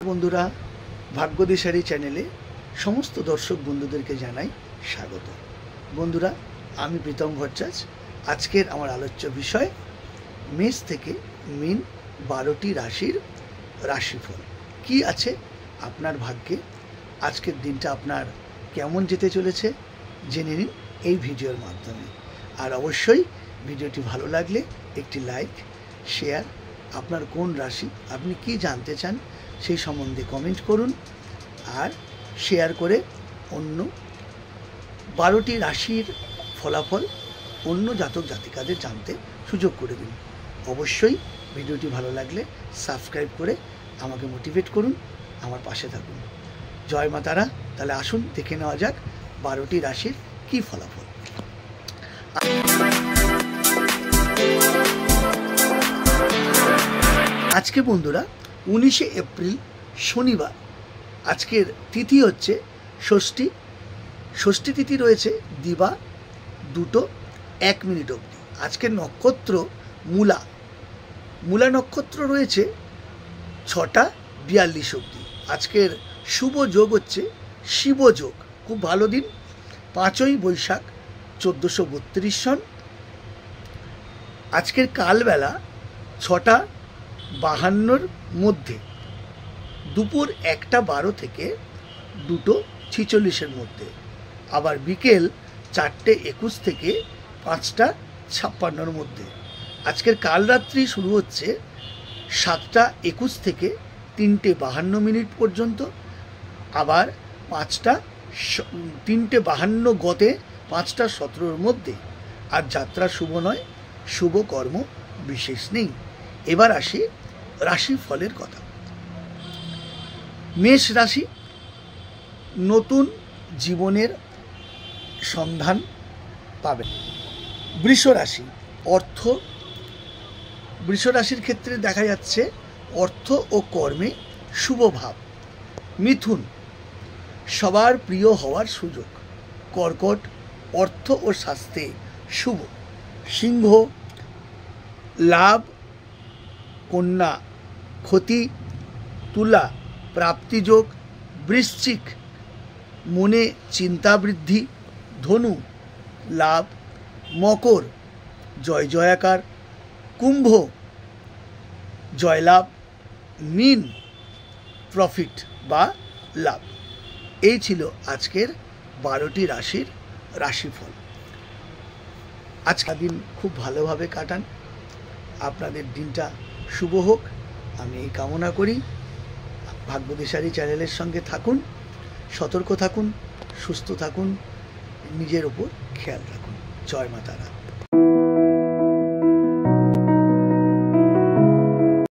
বন্ধুরা, ভাগ্যদিশারি চ্যানেলে সমস্ত দর্শক বন্ধুদেরকে জানাই স্বাগত। বন্ধুরা, আমি প্রীতম ভট্টাচার্য। আজকের আমার আলোচ্য বিষয় মেষ থেকে মীন 12টি রাশির রাশিফল কি আছে আপনার ভাগ্যে। আজকের দিনটা আপনার কেমন যেতে চলেছে জেনে নিন এই ভিডিওর মাধ্যমে। আর অবশ্যই ভিডিওটি ভালো লাগলে একটি লাইক, শেয়ার, আপনার কোন রাশি, আপনি কি জানতে চান সেই সম্বন্ধে কমেন্ট করুন। আর শেয়ার করে অন্য 12টি রাশির ফলাফল অন্য জাতক জাতিকাদের জানতে সুযোগ করে দিন। অবশ্যই ভিডিওটি ভালো লাগলে সাবস্ক্রাইব করে আমাকে মোটিভেট করুন, আমার পাশে থাকুন। জয় মা তারা। তাহলে আসুন দেখে নেওয়া যাক 12টি রাশির কী ফলাফল। আজকে বন্ধুরা 19শে এপ্রিল শনিবার। আজকের তিথি হচ্ছে ষষ্ঠী। ষষ্ঠী তিথি রয়েছে দিবা 2:01 অবধি। আজকের নক্ষত্র মূলা। মূলা নক্ষত্র রয়েছে 6:42 অবধি। আজকের শুভ যোগ হচ্ছে শিব যোগ, খুব ভালো দিন। 5ই বৈশাখ 1432 সন। আজকের কালবেলা 6:52 মধ্যে, দুপুর 1:12 থেকে 2:46 মধ্যে, আবার বিকেল 4:21 থেকে 5:56 মধ্যে। আজকের কালরাত্রি শুরু হচ্ছে 7:21 থেকে 3:52 পর্যন্ত, আবার 3:52 গতে 5:17 মধ্যে। আর যাত্রা শুভ নয়, শুভ কর্ম বিশেষ নেই। এবার আসি রাশি ফলের কথা। মেষ রাশি, নতুন জীবনের সন্ধান পাবেন। বৃষ রাশি, অর্থ। বৃষ রাশির ক্ষেত্রে দেখা যাচ্ছে অর্থ ও কর্মে শুভ ভাব। মিথুন, সবার প্রিয় হওয়ার সুযোগ। কর্কট, অর্থ ও স্বাস্থ্যে শুভ। সিংহ, লাভ। কন্যা, ক্ষতি। তুলা, প্রাপ্তিযোগ। বৃশ্চিক, মনে চিন্তা বৃদ্ধি। ধনু, লাভ। মকর, জয় জয়াকার। কুম্ভ, জয়লাভ। মীন, প্রফিট বা লাভ। এই ছিল আজকের 12টি রাশির রাশিফল। আজকের দিন খুব ভালোভাবে কাটান, আপনাদের দিনটা শুভ হোক আমি এই কামনা করি। ভাগ্যদিশারি চ্যানেলের সঙ্গে থাকুন, সতর্ক থাকুন, সুস্থ থাকুন, নিজের ওপর খেয়াল রাখুন। জয় মা তারা।